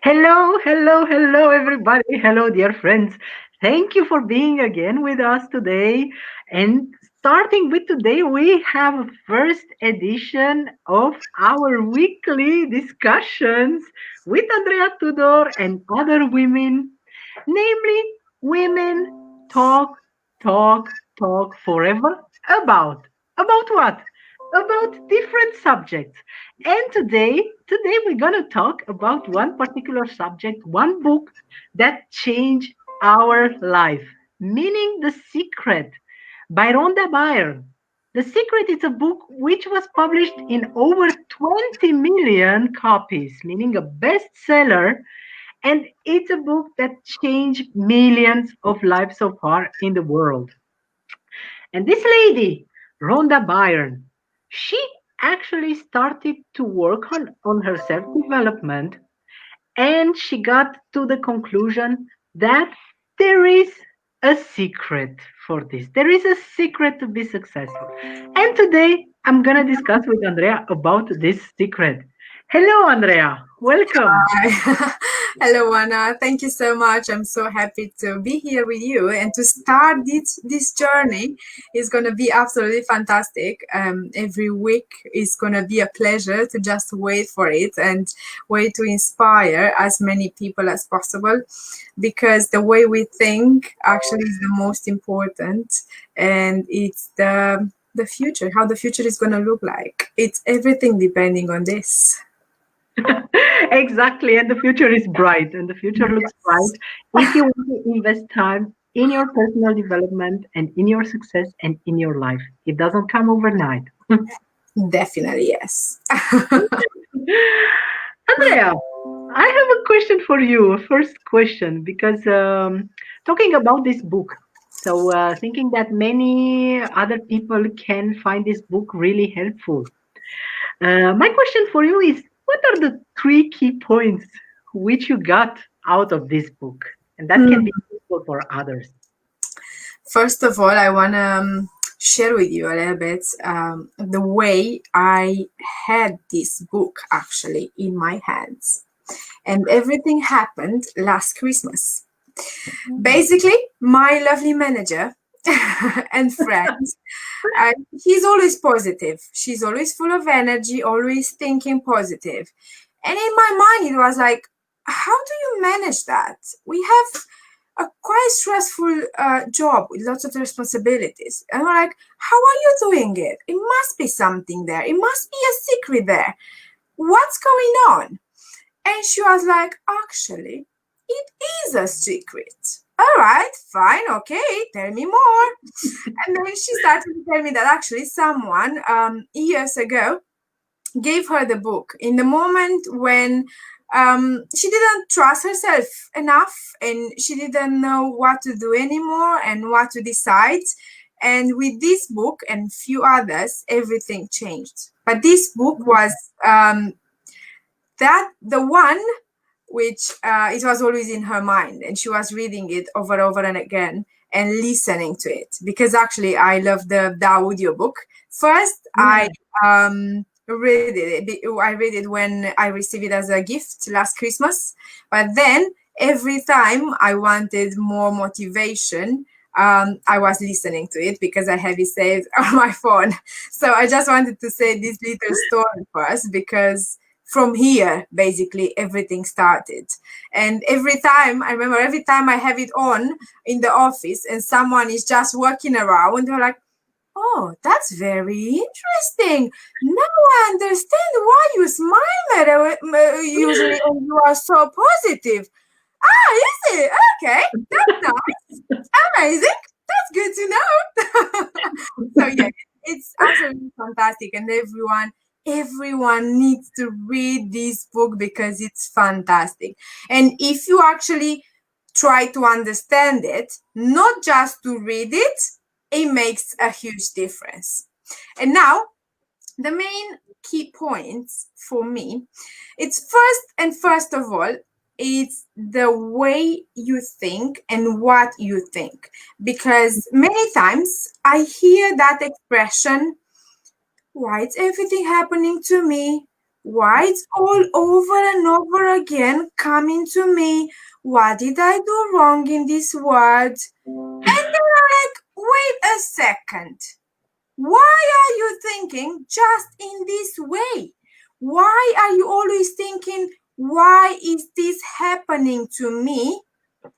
Hello, hello, hello, everybody. Hello, dear friends. Thank you for being again with us today. And starting with today, we have a first edition of our weekly discussions with Andrea Tudor and other women, namely Women Talk, Talk, Talk Forever about. About what? About different subjects. And today we're going to talk about one particular subject, one book that changed our life, meaning The Secret by Rhonda Byrne. The Secret is a book which was published in over 20 million copies, meaning a bestseller, and it's a book that changed millions of lives so far in the world. And this lady, Rhonda Byrne, she actually started to work on her self development, and she got to the conclusion that there is a secret for this. There is a secret to be successful. And today I'm going to discuss with Andrea about this secret. Hello, Andrea. Welcome. Hi. Hello, Anna. Thank you so much. I'm so happy to be here with you and to start this journey. Is going to be absolutely fantastic. Every week is going to be a pleasure to just wait for it and wait to inspire as many people as possible, because the way we think actually is the most important, and it's the future, how the future is going to look like. It's everything depending on this. Exactly, and the future is bright, and the future looks bright if you want to invest time in your personal development and in your success and in your life. It doesn't come overnight. Definitely, yes. Andrea, I have a question for you, a first question, because talking about this book, so thinking that many other people can find this book really helpful. My question for you is, what are the three key points which you got out of this book? And that can be useful for others. First of all, I want to share with you a little bit the way I had this book actually in my hands. And everything happened last Christmas. Basically, my lovely manager and friend, he's always positive. She's always full of energy, always thinking positive. And in my mind, it was like, how do you manage that? We have a quite stressful job with lots of responsibilities. And we're like, how are you doing it? It must be something there. It must be a secret there. What's going on? And she was like, actually, it is a secret. All right, fine, okay, tell me more. And then she started to tell me that actually someone years ago gave her the book in the moment when she didn't trust herself enough and she didn't know what to do anymore and what to decide. And with this book and few others, everything changed. But this book was the one which it was always in her mind, and she was reading it over and over and again and listening to it, because actually I love the audiobook. First, I read it when I received it as a gift last Christmas, but then every time I wanted more motivation, I was listening to it because I have it saved on my phone. So I just wanted to say this little story first, because from here, basically, everything started. And every time I have it on in the office and someone is just walking around, they're like, oh, that's very interesting. Now I understand why you smile usually and you are so positive. Ah, is it? Okay, that's nice. Amazing. That's good to know. So yeah, it's absolutely fantastic, and everyone needs to read this book because it's fantastic. And if you actually try to understand it, not just to read it, it makes a huge difference. And now, the main key points for me, it's first of all, it's the way you think and what you think. Because many times I hear that expression, why is everything happening to me? Why it's all over and over again coming to me? What did I do wrong in this word? And then I'm like, wait a second. Why are you thinking just in this way? Why are you always thinking, why is this happening to me?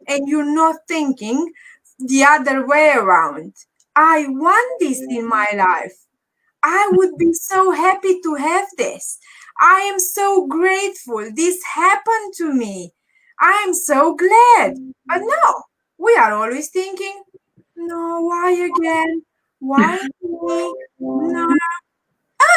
And you're not thinking the other way around. I want this in my life. I would be so happy to have this. I am so grateful this happened to me. I am so glad. But no, we are always thinking, no, why again? Why me? No.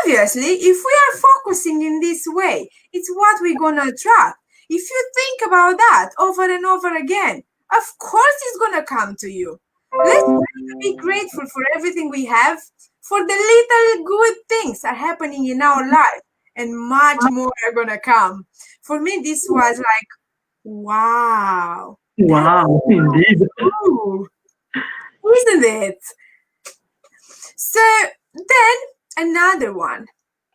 Obviously, if we are focusing in this way, it's what we're gonna attract. If you think about that over and over again, of course it's gonna come to you. Let's try to be grateful for everything we have, for the little good things are happening in our life, and much more are gonna come. For me, this was like, wow, that's Wow, indeed. true, isn't it? So then another one.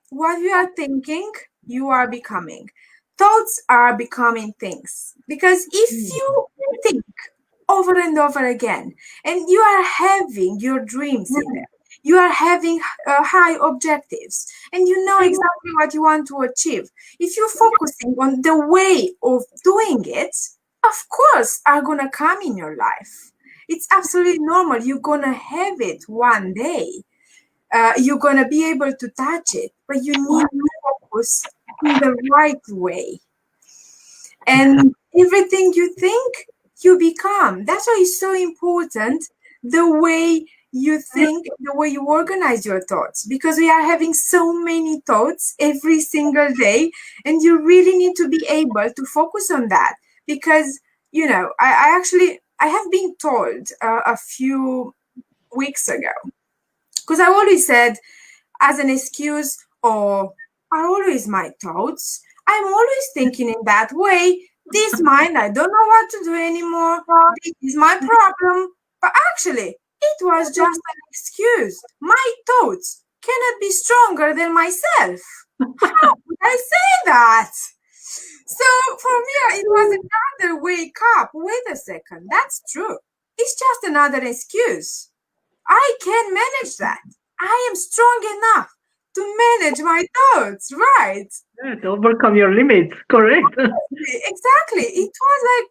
What you are thinking, you are becoming. Thoughts are becoming things. Because if you think over and over again, and you are having your dreams in there, you are having high objectives, and you know exactly what you want to achieve. If you're focusing on the way of doing it, of course, are gonna come in your life. It's absolutely normal. You're gonna have it one day. You're going to be able to touch it, but you need to focus in the right way. And everything you think, you become. That's why it's so important the way you think, the way you organize your thoughts, because we are having so many thoughts every single day, and you really need to be able to focus on that. Because, you know, I have been told a few weeks ago, because I always said, as an excuse, or are always my thoughts. I'm always thinking in that way. This mind, I don't know what to do anymore. This is my problem. But actually, it was just an excuse. My thoughts cannot be stronger than myself. How would I say that? So for me, it was another wake up. Wait a second, that's true. It's just another excuse. I can manage that. I am strong enough to manage my thoughts, right? Yeah, to overcome your limits, correct. Exactly. It was like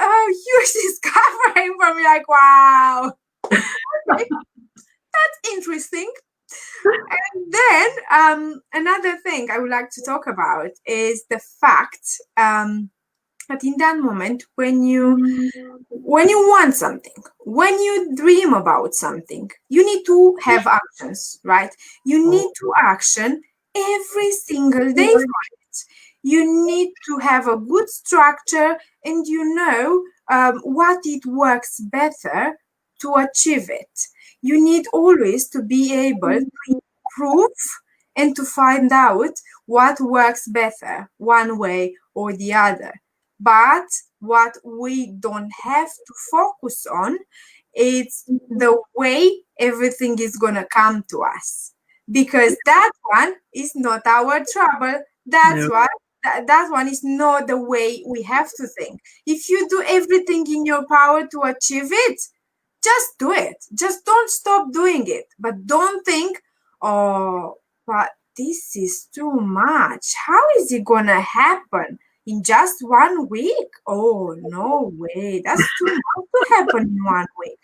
a huge discovery for me. Like, wow, okay, that's interesting. And then another thing I would like to talk about is the fact that in that moment when you want something, when you dream about something, you need to have actions, right? You need to action every single day for it. You need to have a good structure, and you know what it works better to achieve it. You need always to be able to improve and to find out what works better one way or the other. But what we don't have to focus on is the way everything is going to come to us, because that one is not our trouble. That's No. why that one is not the way we have to think. If you do everything in your power to achieve it, just do it. Just don't stop doing it. But don't think, oh, but this is too much. How is it gonna happen in just 1 week? Oh, no way. That's too much to happen in 1 week.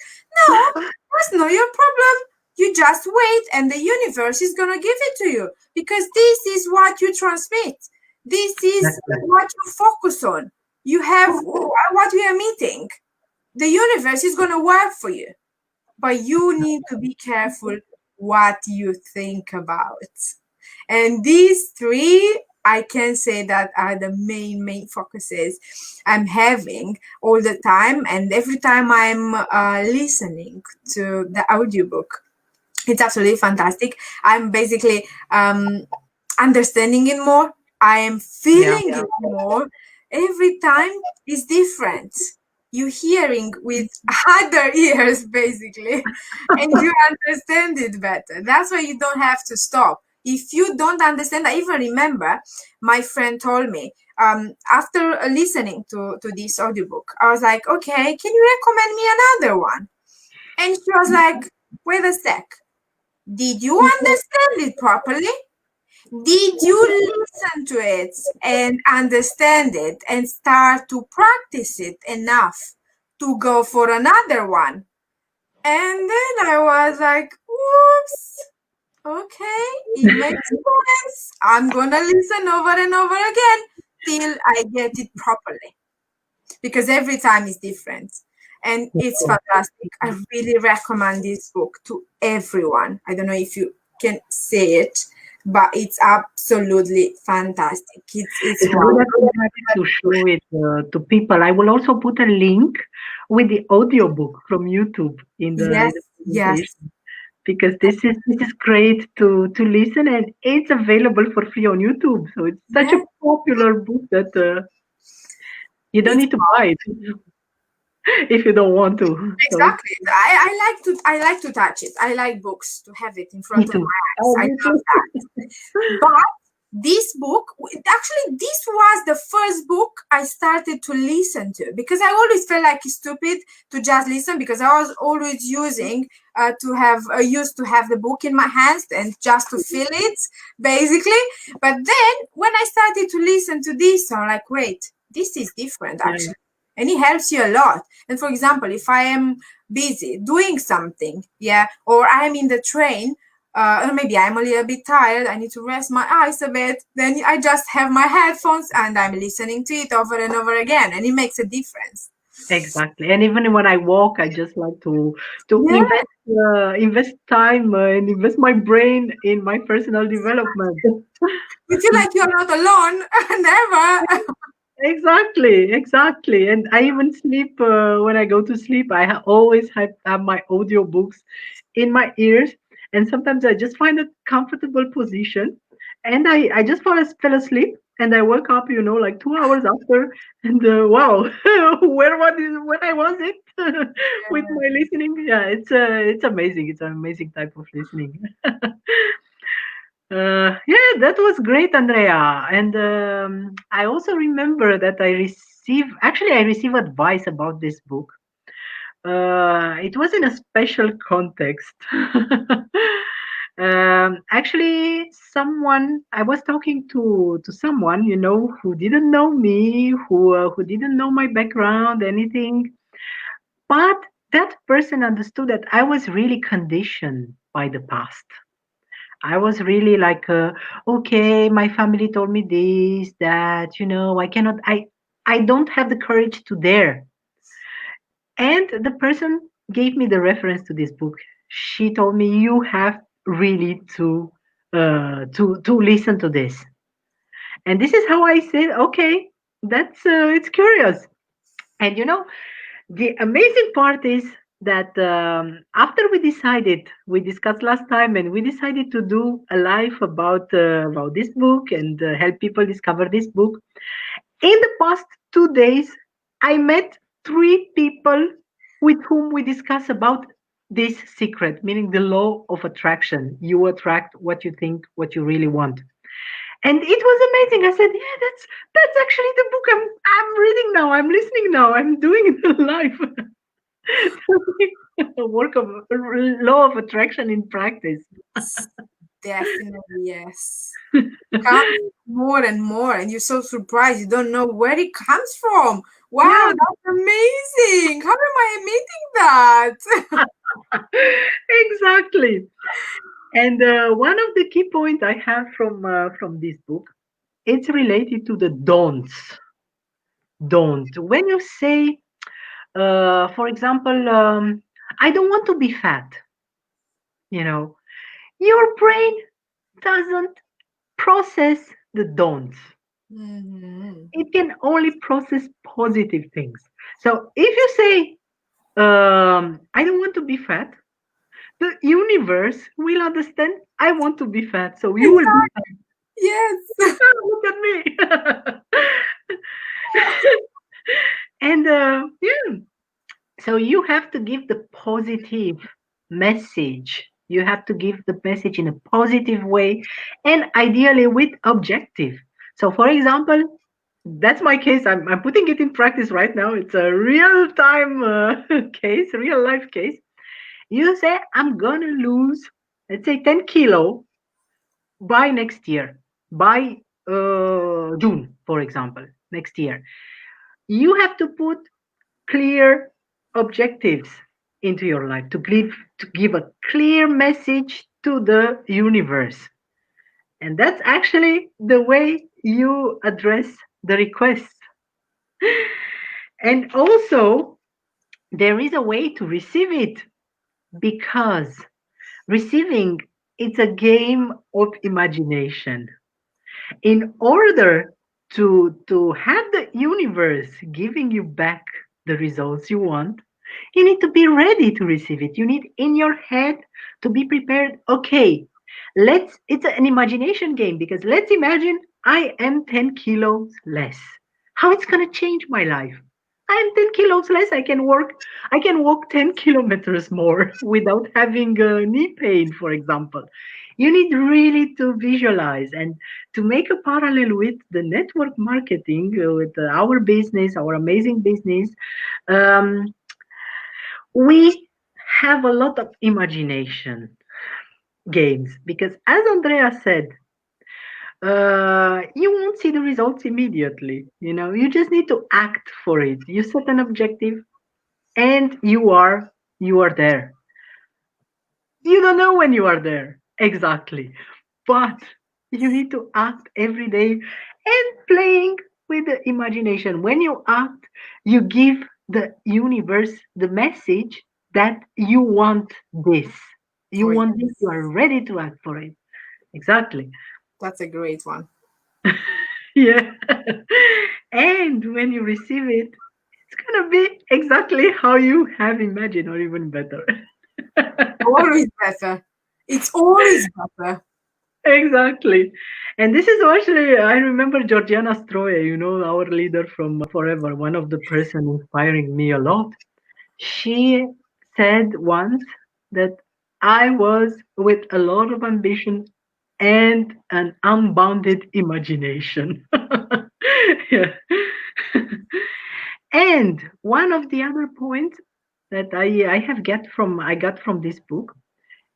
No, that's not your problem. You just wait, and the universe is gonna give it to you, because this is what you transmit. This is what you focus on. You have what we are meeting. The universe is going to work for you, but you need to be careful what you think about. And these three, I can say that are the main focuses I'm having all the time. And every time I'm listening to the audiobook, it's absolutely fantastic. I'm basically understanding it more. I am feeling it more. Every time is different. You're hearing with other ears, basically, and you understand it better. That's why you don't have to stop. If you don't understand, I even remember my friend told me, after listening to this audiobook, I was like, okay, can you recommend me another one? And she was like, wait a sec. Did you understand it properly? Did you listen to it and understand it and start to practice it enough to go for another one? And then I was like, whoops, okay, it makes sense. I'm gonna listen over and over again till I get it properly, because every time is different. And it's fantastic. I really recommend this book to everyone. I don't know if you can say it, but it's absolutely fantastic. It's It's a good wow. activity to show it to people. I will also put a link with the audiobook from YouTube in the Yes, yes, presentation, because this is great to listen, and it's available for free on YouTube. So it's such a yes. popular book that you don't It's need to buy it if you don't want to. So it's exactly. I like to touch it. I like books, to have it in me front of too. my eyes. Oh, I me love too. that. But this book, actually, this was the first book I started to listen to, because I always felt like it's stupid to just listen, because I was always used to have the book in my hands and just to feel it, basically. But then when I started to listen to this, I'm like, wait, this is different Yeah, actually. And it helps you a lot. And for example, if I am busy doing something, yeah, or I'm in the train, or maybe I'm a little bit tired, I need to rest my eyes a bit, then I just have my headphones and I'm listening to it over and over again, and it makes a difference. exactly. And even when I walk, I just like to Yeah, invest time and invest my brain in my personal development. you feel like you're not alone. Never. Exactly, exactly. And I even sleep when I go to sleep. Always have my audiobooks in my ears. And sometimes I just find a comfortable position and I just fell asleep and I woke up, like 2 hours after. And wow, where I was it with my listening? Yeah, it's amazing. It's an amazing type of listening. Yeah, that was great, Andrea. And I also remember that I received advice about this book. It was in a special context. Actually, I was talking to someone, who didn't know me, who didn't know my background, anything. But that person understood that I was really conditioned by the past. I was really like, okay, my family told me this, that, I don't have the courage to dare. And the person gave me the reference to this book. She told me, you have really to listen to this. And this is how I said, okay, it's curious. And the amazing part is that after we discussed last time, and we decided to do a live about this book and help people discover this book. In the past 2 days, I met 3 people with whom we discuss about this secret, meaning the law of attraction. You attract what you think, what you really want. And it was amazing. I said, "Yeah, that's actually the book I'm reading now. I'm listening now. I'm doing it live." A work of law of attraction in practice. Definitely, yes. Comes more and more, and you're so surprised. You don't know where it comes from. Wow, Yeah, that's amazing. How am I meeting that? exactly. And one of the key points I have from this book, it's related to the don'ts. Don't. When you say, for example, I don't want to be fat, you know, your brain doesn't process the don'ts. Mhm. It can only process positive things. So if you say, I don't want to be fat, the universe will understand I want to be fat. So you will be Exactly. fat. Yes. Look at me. And yeah, so you have to give the positive message. You have to give the message in a positive way and ideally with objective. So, for example, that's my case. I'm putting it in practice right now. It's a real time case, real life case. You say, I'm going to lose, let's say, 10 kilo by next year, by June, for example, next year. You have to put clear objectives into your life to give a clear message to the universe. And that's actually the way you address the requests. And also, there is a way to receive it because receiving it's a game of imagination. In order to have the universe giving you back the results you want, you need to be ready to receive it. You need in your head to be prepared. Okay, it's an imagination game because let's imagine I am 10 kilos less. How it's going to change my life? I am 10 kilos less. I can walk 10 kilometers more without having knee pain, for example. You need really to visualize and to make a parallel with the network marketing, with our business, our amazing business. Um, we have a lot of imagination games because, as Andrea said, you won't see the results immediately. You just need to act for it. You set an objective, and you are there. You don't know when you are there exactly, but you need to act every day and playing with the imagination. When you act, you give the universe the message that you want this. You Oh, want this, you yes. are ready to act for it. Exactly. That's a great one. Yeah. And when you receive it, it's gonna be exactly how you have imagined or even better. Always better. It's always better. Exactly. And this is actually, I remember Georgiana Stroye, our leader from forever, one of the person inspiring me a lot. She said once that I was with a lot of ambition and an unbounded imagination. Yeah. And one of the other points that I got from this book,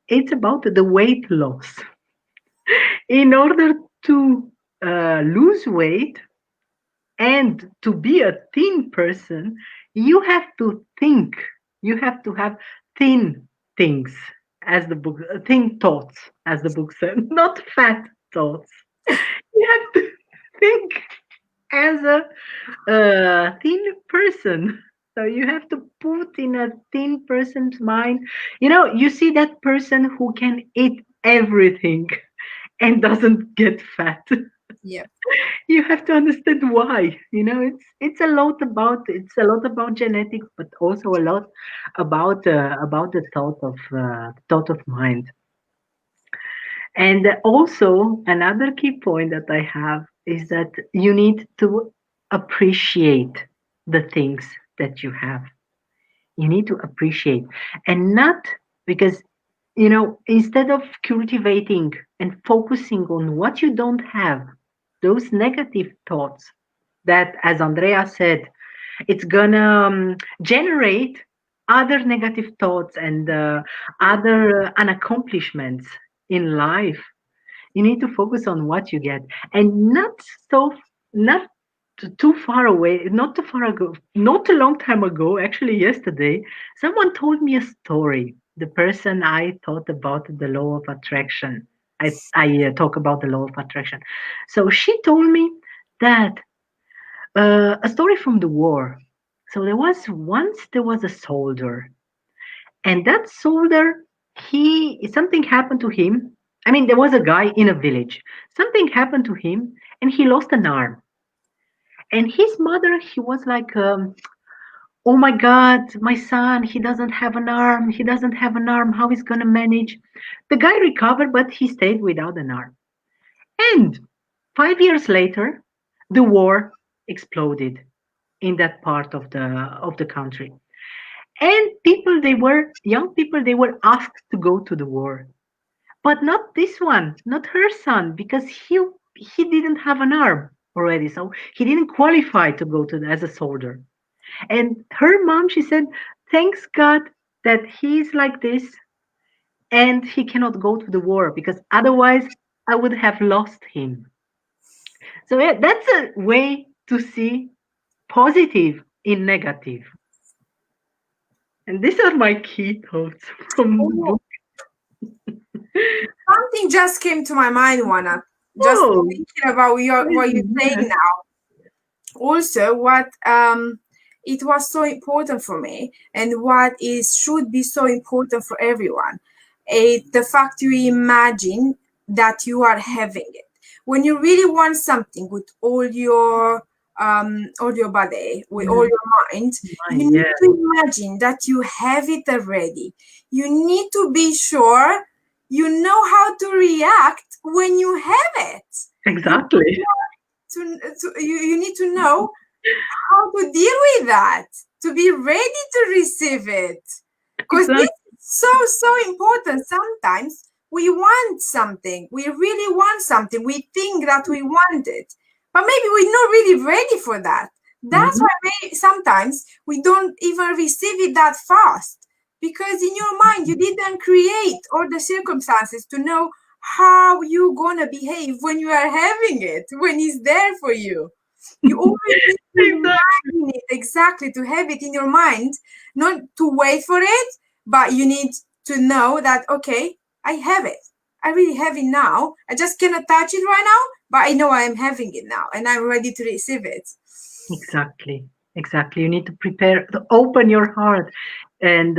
it's about the weight loss. In order to lose weight and to be a thin person, you have to think. You have to have thin things, as the book, thin thoughts, as the book said, not fat thoughts. You have to think as a thin person. So you have to put in a thin person's mind. You see that person who can eat everything and doesn't get fat. Yep. You have to understand why. It's a lot about genetics, but also a lot about the thought of mind. And also another key point that I have is that you need to appreciate the things that you have. You need to appreciate, and not because, instead of cultivating and focusing on what you don't have, those negative thoughts that, as Andrea said, it's gonna generate other negative thoughts and other unaccomplishments in life. You need to focus on what you get, and not too far away, not too far ago, not a long time ago, actually yesterday, someone told me a story. The person I thought about the law of attraction. I talk about the law of attraction. So she told me that a story from the war. So there was a soldier, and that soldier, he something happened to him. I mean, there was a guy in a village. Something happened to him, and he lost an arm. And his mother, he was like, "Oh my God, my son, he doesn't have an arm. He doesn't have an arm. How he's gonna manage?" The guy recovered, but he stayed without an arm. And 5 years later, the war exploded in that part of the country. And young people, they were asked to go to the war, but not this one, not her son, because he didn't have an arm already, so he didn't qualify to go to as a soldier. And her mom, she said, thanks God that he's like this and he cannot go to the war because otherwise I would have lost him. So yeah, that's a way to see positive in negative. And these are my key thoughts from the Oh, book. something just came to my mind, Juana. Just Oh, thinking about what you're saying yes, now. Also, what it was so important for me, and what is should be so important for everyone, the fact you imagine that you are having it when you really want something with all your body, with all yes, your mind. You mine, need yeah, to imagine that you have it already. You need to be sure you know how to react when you have it. You exactly. you need to know how to deal with that, to be ready to receive it, because this Exactly. is so important. Sometimes we want something, we really want something, we think that we want it, but maybe we're not really ready for that. That's Mhm. why sometimes we don't even receive it that fast, because in your mind you didn't create all the circumstances to know how you gonna behave when you are having it, when it's there for you. You always need to Exactly. imagine it exactly, to have it in your mind, not to wait for it, but you need to know that, okay, I have it. I really have it now. I just cannot touch it right now, but I know I am having it now and I'm ready to receive it. Exactly. Exactly. You need to prepare to open your heart and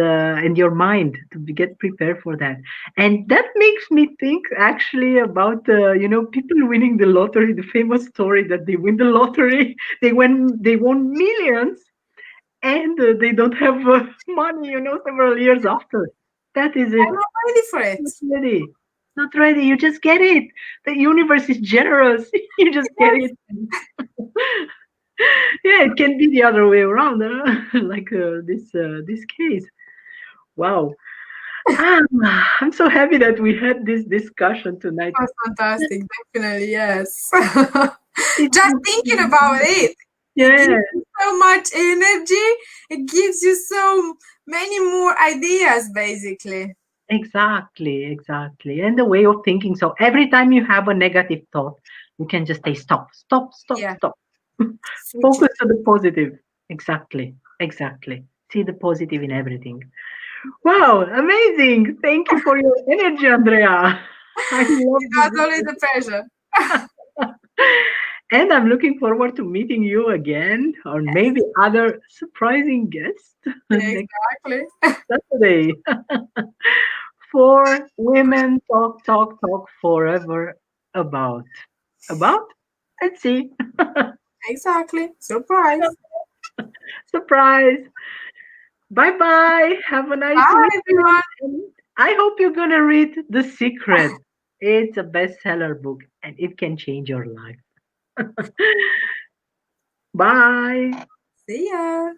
your mind to get prepared for that. And that makes me think actually about people winning the lottery. The famous story that they win the lottery, they won millions, and they don't have money. Several years after. That is it. I'm not ready for it. Not ready. Not ready. You just get it. The universe is generous. You just get Yes. it. Yeah, it can be the other way around, like this case. Wow. Ah, I'm so happy that we had this discussion tonight. It was fantastic, definitely, yes. It Just was, thinking about it, it yeah, gives you so much energy, it gives you so many more ideas, basically. exactly, exactly. And the way of thinking. So every time you have a negative thought, you can just say stop, stop, stop, Yeah, stop. switch Focus it. on the positive. Exactly, exactly. See the positive in everything. Wow, amazing. Thank you for your energy, Andrea. I love It was always this. a pleasure. And I'm looking forward to meeting you again, or maybe other surprising guests next Exactly. Saturday. For women talk, talk, talk forever about. About? Let's see. Exactly. Surprise. Surprise. Bye bye. Have a nice Bye, weekend. everyone. And I hope you're going to read The Secret. It's a bestseller book and it can change your life. Bye. See ya.